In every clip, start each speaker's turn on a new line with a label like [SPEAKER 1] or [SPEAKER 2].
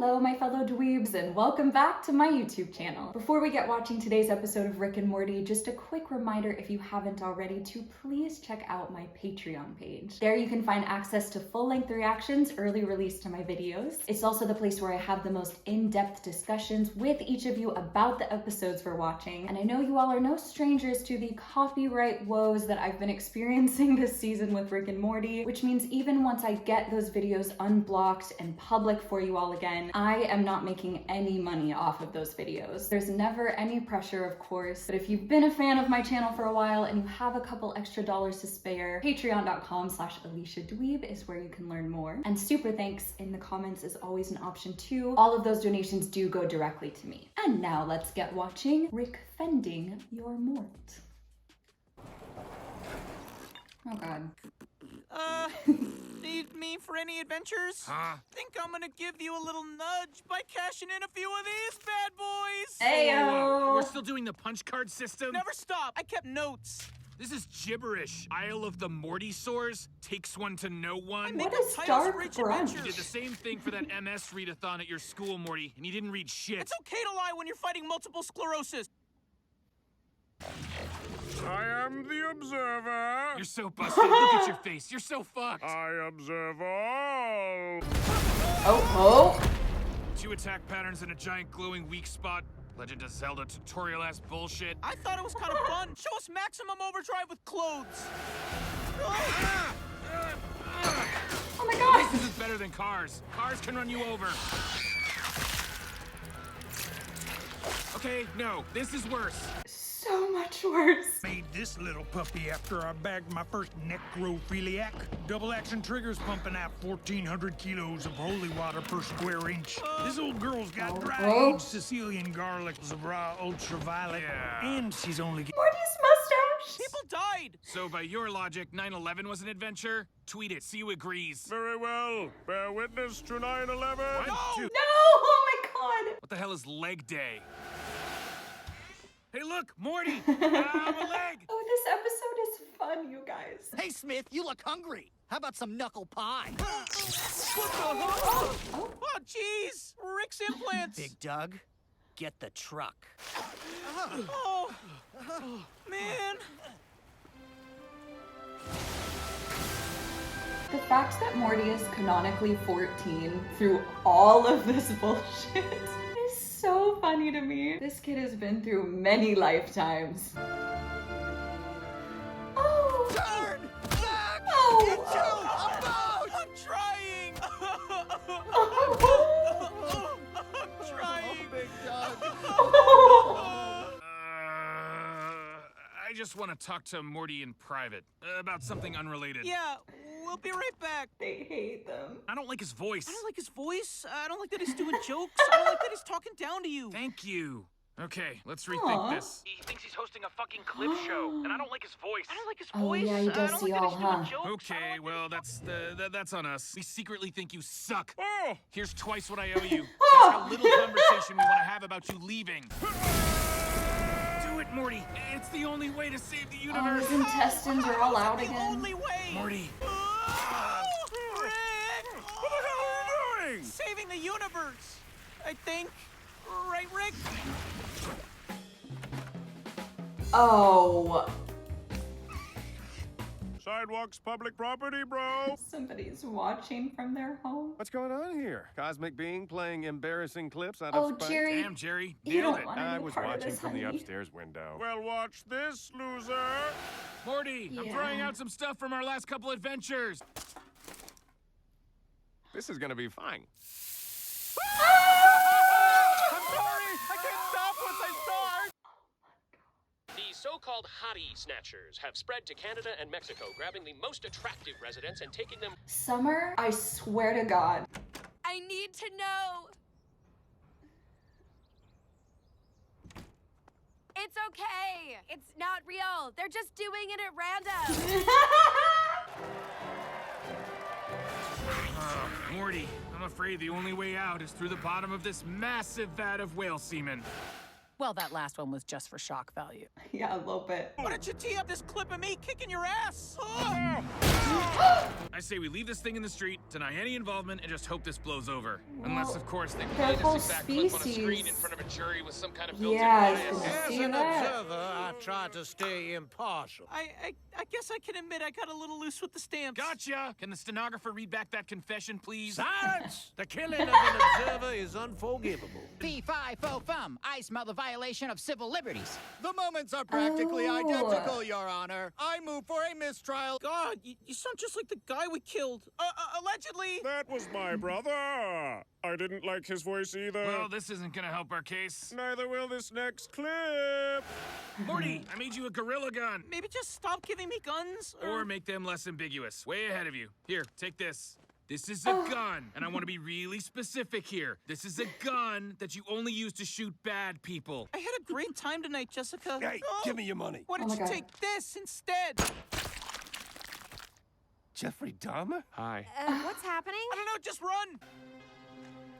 [SPEAKER 1] Hello, my fellow dweebs, and welcome back to my YouTube channel. Before we get watching today's episode of Rick and Morty, just a quick reminder, if you haven't already, to please check out my Patreon page. There you can find access to full-length reactions, early release to my videos. It's also the place where I have the most in-depth discussions with each of you about the episodes we're watching. And I know you all are no strangers to the copyright woes that I've been experiencing this season with Rick and Morty, which means even once I get those videos unblocked and public for you all again, I am not making any money off of those videos. There's never any pressure, of course, but if you've been a fan of my channel for a while and you have a couple extra dollars to spare, patreon.com/AliciaDweeb is where you can learn more. And super thanks in the comments is always an option too. All of those donations do go directly to me. And now let's get watching Rickfending Your Mort. Oh God.
[SPEAKER 2] Need me for any adventures?
[SPEAKER 3] Huh?
[SPEAKER 2] Think I'm gonna give you a little nudge by cashing in a few of these bad boys?
[SPEAKER 1] Heyo!
[SPEAKER 3] We're still doing the punch card system?
[SPEAKER 2] Never stop. I kept notes.
[SPEAKER 3] This is gibberish. Isle of the Morty Soars takes one to know one.
[SPEAKER 2] Make
[SPEAKER 1] What
[SPEAKER 2] up
[SPEAKER 1] is
[SPEAKER 2] titles
[SPEAKER 1] dark
[SPEAKER 2] for each
[SPEAKER 1] brunch?
[SPEAKER 2] adventure.
[SPEAKER 3] You did the same thing for that MS readathon at your school, Morty, and you didn't read shit.
[SPEAKER 2] It's okay to lie when you're fighting multiple sclerosis.
[SPEAKER 4] I am the observer.
[SPEAKER 3] You're so busted. Look at your face. You're so fucked.
[SPEAKER 4] I observe all.
[SPEAKER 1] Oh.
[SPEAKER 3] 2 attack patterns and a giant glowing weak spot. Legend of Zelda tutorial-ass bullshit.
[SPEAKER 2] I thought it was kind of fun. Show us maximum overdrive with clothes.
[SPEAKER 1] Oh my God!
[SPEAKER 3] This is better than cars. Cars can run you over. Okay, no, this is worse.
[SPEAKER 1] So much worse.
[SPEAKER 5] Made this little puppy after I bagged my first necrophiliac. Double action triggers pumping out 1,400 kilos of holy water per square inch. This old girl's got dry-aged Sicilian garlic, raw ultraviolet,
[SPEAKER 3] Yeah.
[SPEAKER 5] and she's only
[SPEAKER 1] Morty's mustache.
[SPEAKER 2] People died.
[SPEAKER 3] So by your logic, 9/11 was an adventure? Tweet it, see who agrees.
[SPEAKER 4] Very well. Bear witness to 9/11.
[SPEAKER 3] One, two.
[SPEAKER 1] No! Oh my God!
[SPEAKER 3] What the hell is leg day? Hey, look, Morty! I'm a leg!
[SPEAKER 1] Oh, this episode is fun, you guys.
[SPEAKER 6] Hey, Smith, you look hungry. How about some knuckle pie?
[SPEAKER 2] What the hell? Oh, jeez. Rick's implants.
[SPEAKER 6] Big Doug, get the truck.
[SPEAKER 2] Oh, man.
[SPEAKER 1] The fact that Morty is canonically 14 through all of this bullshit is so funny to me. This kid has been through many lifetimes. Oh!
[SPEAKER 6] Turn back
[SPEAKER 1] Oh!
[SPEAKER 6] into a boat!
[SPEAKER 2] I'm trying. I'm trying.
[SPEAKER 6] Big Doug.
[SPEAKER 3] I just want to talk to Morty in private about something unrelated.
[SPEAKER 2] Yeah, we'll be right back.
[SPEAKER 1] They hate them.
[SPEAKER 3] I don't like his voice.
[SPEAKER 2] I don't like his voice. I don't like that he's doing jokes. I don't like that he's talking down to you.
[SPEAKER 3] Thank you. Okay, let's rethink
[SPEAKER 1] Aw.
[SPEAKER 3] this. He thinks he's hosting a fucking clip show, and I don't like his voice.
[SPEAKER 2] I don't like his
[SPEAKER 1] Oh,
[SPEAKER 2] voice.
[SPEAKER 1] yeah, he
[SPEAKER 2] I
[SPEAKER 1] does
[SPEAKER 2] don't
[SPEAKER 1] see
[SPEAKER 2] like that he's
[SPEAKER 1] all,
[SPEAKER 2] doing
[SPEAKER 1] huh?
[SPEAKER 2] jokes. I don't
[SPEAKER 3] Okay,
[SPEAKER 2] like
[SPEAKER 3] well,
[SPEAKER 2] that he's-
[SPEAKER 3] that's on us. We secretly think you suck.
[SPEAKER 4] Oh,
[SPEAKER 3] Here's twice what I owe you. That's how little conversation we want to have about you leaving. Do it, Morty. It's the only way to save the
[SPEAKER 1] Oh,
[SPEAKER 3] universe.
[SPEAKER 1] his intestines are all out
[SPEAKER 2] the
[SPEAKER 1] again.
[SPEAKER 2] only way.
[SPEAKER 3] Morty.
[SPEAKER 2] Rick!
[SPEAKER 4] what the hell are you doing?
[SPEAKER 2] Saving the universe, I think. Right, Rick?
[SPEAKER 1] Oh.
[SPEAKER 4] Sidewalk's public property, bro.
[SPEAKER 1] Somebody's watching from their home.
[SPEAKER 7] What's going on here? Cosmic being playing embarrassing clips out
[SPEAKER 1] Oh,
[SPEAKER 7] of spite?
[SPEAKER 1] Jerry.
[SPEAKER 3] Damn, Jerry.
[SPEAKER 1] You
[SPEAKER 3] Nailed
[SPEAKER 1] don't
[SPEAKER 3] it.
[SPEAKER 1] want
[SPEAKER 7] I
[SPEAKER 1] any
[SPEAKER 7] was
[SPEAKER 1] part of
[SPEAKER 7] watching
[SPEAKER 1] this,
[SPEAKER 7] from the
[SPEAKER 1] honey.
[SPEAKER 7] upstairs window.
[SPEAKER 4] Well, watch this, loser.
[SPEAKER 3] Morty, I'm
[SPEAKER 1] Yeah.
[SPEAKER 3] throwing out some stuff from our last couple adventures.
[SPEAKER 7] This is gonna be fine.
[SPEAKER 4] I'm sorry. I can't stop once I start.
[SPEAKER 8] The so-called hottie snatchers have spread to Canada and Mexico, grabbing the most attractive residents and taking them.
[SPEAKER 1] Summer, I swear to God.
[SPEAKER 9] I need to know. It's okay. It's not real. They're just doing it at random.
[SPEAKER 3] Morty, I'm afraid the only way out is through the bottom of this massive vat of whale semen.
[SPEAKER 10] Well, that last one was just for shock value.
[SPEAKER 1] Yeah, a little bit.
[SPEAKER 2] Why don't you tee up this clip of me kicking your ass?
[SPEAKER 3] I say we leave this thing in the street, deny any involvement, and just hope this blows over.
[SPEAKER 1] Well,
[SPEAKER 3] Unless, of course, they
[SPEAKER 1] their
[SPEAKER 3] play
[SPEAKER 1] whole
[SPEAKER 3] this exact clip on a screen
[SPEAKER 1] species-
[SPEAKER 3] in front of a jury with some kind of built-in
[SPEAKER 1] Yeah,
[SPEAKER 3] bias.
[SPEAKER 1] I
[SPEAKER 4] As
[SPEAKER 1] see
[SPEAKER 4] an
[SPEAKER 1] that.
[SPEAKER 4] observer, I try to stay impartial.
[SPEAKER 2] I guess I can admit I got a little loose with the stamps.
[SPEAKER 3] Gotcha! Can the stenographer read back that confession, please?
[SPEAKER 4] Silence! The killing of an observer is unforgivable.
[SPEAKER 11] P5FOFUM. I smell the violation of civil liberties.
[SPEAKER 6] The moments are practically
[SPEAKER 1] Oh.
[SPEAKER 6] identical, Your Honor. I move for a mistrial.
[SPEAKER 2] God, you sound just like the guy we killed. Allegedly.
[SPEAKER 7] That was my brother. I didn't like his voice either.
[SPEAKER 3] Well, this isn't gonna help our case.
[SPEAKER 7] Neither will this next clip.
[SPEAKER 3] Morty, I made you a gorilla gun.
[SPEAKER 2] Maybe just stop giving me guns.
[SPEAKER 3] Or make them less ambiguous. Way ahead of you. Here, take this. This is a gun, and I want to be really specific here. This is a gun that you only use to shoot bad people.
[SPEAKER 2] I had a great time tonight, Jessica.
[SPEAKER 7] Hey, give me your money.
[SPEAKER 2] Why
[SPEAKER 1] Oh
[SPEAKER 2] don't
[SPEAKER 1] my
[SPEAKER 2] you
[SPEAKER 1] God.
[SPEAKER 2] take this instead?
[SPEAKER 7] Jeffrey Dahmer?
[SPEAKER 3] Hi.
[SPEAKER 9] What's happening?
[SPEAKER 2] I don't know, just run.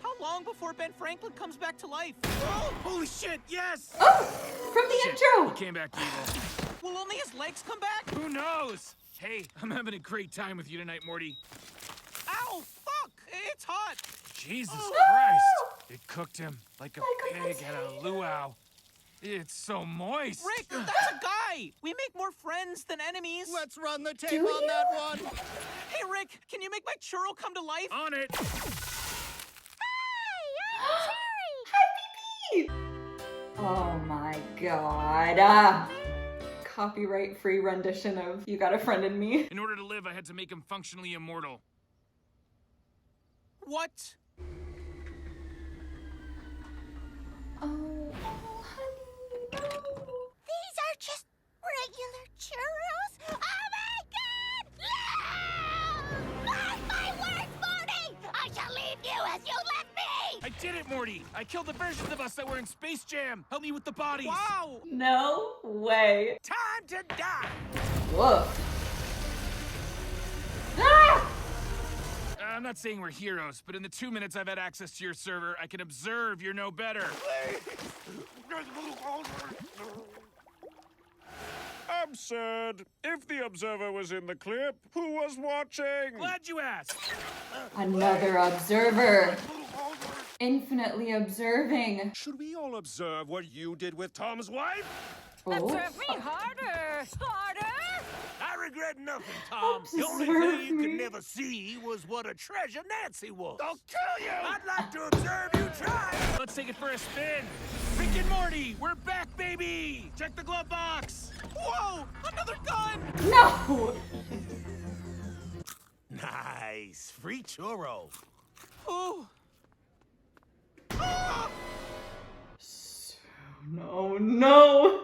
[SPEAKER 2] How long before Ben Franklin comes back to life? Oh,
[SPEAKER 3] Holy shit, yes!
[SPEAKER 1] From the
[SPEAKER 3] Shit,
[SPEAKER 1] intro!
[SPEAKER 3] he came back evil.
[SPEAKER 2] will only his legs come back?
[SPEAKER 3] Who knows? Hey, I'm having a great time with you tonight, Morty.
[SPEAKER 2] Ow, fuck! It's hot.
[SPEAKER 3] Jesus
[SPEAKER 1] Oh.
[SPEAKER 3] Christ! It cooked him like a
[SPEAKER 1] Like a
[SPEAKER 3] pig at a luau. It's so moist.
[SPEAKER 2] Rick, that's a guy. We make more friends than enemies.
[SPEAKER 6] Let's run the tape
[SPEAKER 1] Do
[SPEAKER 6] on
[SPEAKER 1] you?
[SPEAKER 6] that one.
[SPEAKER 2] Hey, Rick, can you make my churro come to life?
[SPEAKER 3] On it.
[SPEAKER 1] Oh my god. Copyright-free rendition of You Got a Friend in Me.
[SPEAKER 3] In order to live, I had to make him functionally immortal.
[SPEAKER 2] What?
[SPEAKER 1] Oh, honey, no.
[SPEAKER 9] These are just regular churros? Oh my god! No! Mark my words, Morty! I shall leave you as you left me!
[SPEAKER 3] I did it, Morty! I killed the versions of us that were in Space Jam! Help me with the bodies!
[SPEAKER 2] Wow!
[SPEAKER 1] No way.
[SPEAKER 4] Time to die!
[SPEAKER 1] Whoa. Ah!
[SPEAKER 3] I'm not saying we're heroes, but in the 2 minutes I've had access to your server, I can observe you're no better.
[SPEAKER 7] Absurd. If the observer was in the clip, who was watching?
[SPEAKER 3] Glad you asked!
[SPEAKER 1] Another observer. Infinitely observing.
[SPEAKER 7] Should we all observe what you did with Tom's wife?
[SPEAKER 1] Oh.
[SPEAKER 10] Observe me harder! Harder!
[SPEAKER 4] I regret nothing, Tom. The only
[SPEAKER 1] Observe
[SPEAKER 4] thing you
[SPEAKER 1] me.
[SPEAKER 4] could never see was what a treasure Nancy was.
[SPEAKER 7] I'll kill you!
[SPEAKER 4] I'd like to observe you try.
[SPEAKER 3] Let's take it for a spin! Rick and Morty, we're back, baby! Check the glove box!
[SPEAKER 2] Whoa! Another gun!
[SPEAKER 1] No!
[SPEAKER 4] Nice. Free churro.
[SPEAKER 2] Oh.
[SPEAKER 1] No, no!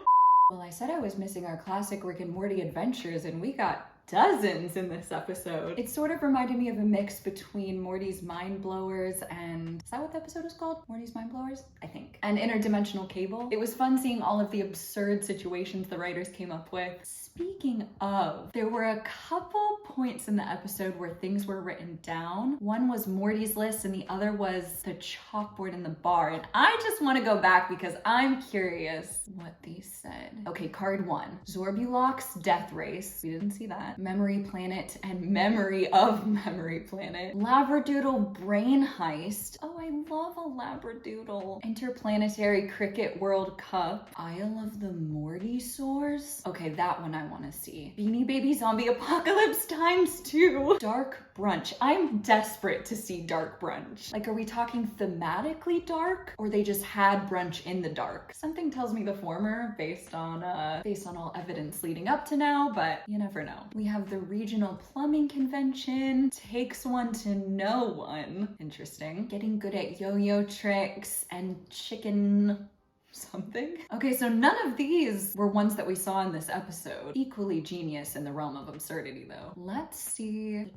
[SPEAKER 1] Well, I said I was missing our classic Rick and Morty adventures, and we got dozens in this episode. It sort of reminded me of a mix between Morty's Mind Blowers and... Is that what the episode was called? Morty's Mind Blowers? I think. And Interdimensional Cable. It was fun seeing all of the absurd situations the writers came up with. Speaking of, there were a couple points in the episode where things were written down. One was Morty's list and the other was the chalkboard in the bar. And I just want to go back because I'm curious what these said. Okay, card 1. Zorbulok's Death Race. We didn't see that. Memory Planet and Memory of Memory Planet. Labradoodle Brain Heist. Oh, I love a Labradoodle. Interplanetary Cricket World Cup. Isle of the Morty Source. Okay, that one I want to see. Beanie Baby Zombie Apocalypse ×2. Dark Brunch. I'm desperate to see Dark Brunch. Like, are we talking thematically dark, or they just had brunch in the dark? Something tells me the former based on all evidence leading up to now, but you never know. We have the Regional Plumbing Convention. Takes one to know one. Interesting. Getting good at yo-yo tricks and chicken something. Okay, so none of these were ones that we saw in this episode. Equally genius in the realm of absurdity, though. Let's see the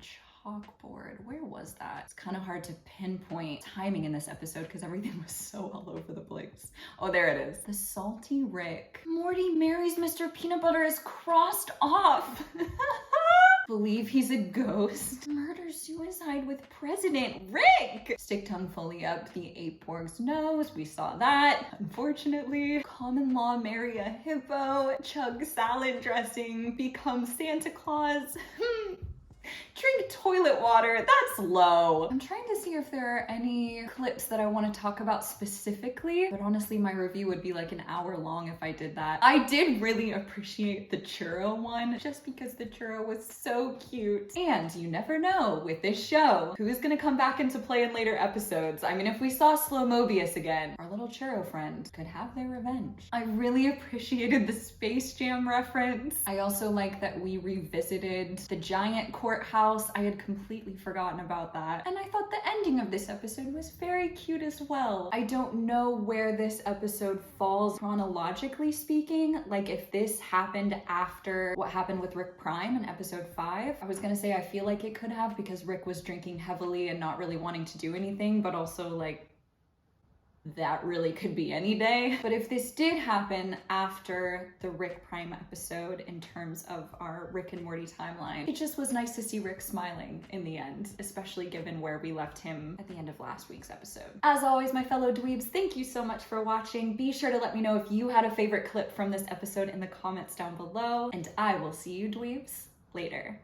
[SPEAKER 1] chalkboard. Where was that? It's kind of hard to pinpoint timing in this episode because everything was so all over the place. Oh, there it is. The Salty Rick. Morty marries Mr. Peanut Butter is crossed off. Believe he's a ghost. Murder-suicide with President Rick. Stick tongue fully up the ape Borg's nose. We saw that, unfortunately. Common law marry a hippo. Chug salad dressing. Become Santa Claus. Drink toilet water, that's low. I'm trying to see if there are any clips that I want to talk about specifically, but honestly, my review would be like an hour long if I did that. I did really appreciate the churro one, just because the churro was so cute. And you never know with this show, who's gonna come back into play in later episodes. I mean, if we saw Slow Mobius again, our little churro friend could have their revenge. I really appreciated the Space Jam reference. I also like that we revisited the giant courthouse. I had completely forgotten about that. And I thought the ending of this episode was very cute as well. I don't know where this episode falls chronologically speaking, like if this happened after what happened with Rick Prime in episode 5. I was gonna say I feel like it could have, because Rick was drinking heavily and not really wanting to do anything, but also like that really could be any day. But if this did happen after the Rick Prime episode in terms of our Rick and Morty timeline, it just was nice to see Rick smiling in the end, especially given where we left him at the end of last week's episode. As always, my fellow dweebs, thank you so much for watching. Be sure to let me know if you had a favorite clip from this episode in the comments down below, and I will see you dweebs later.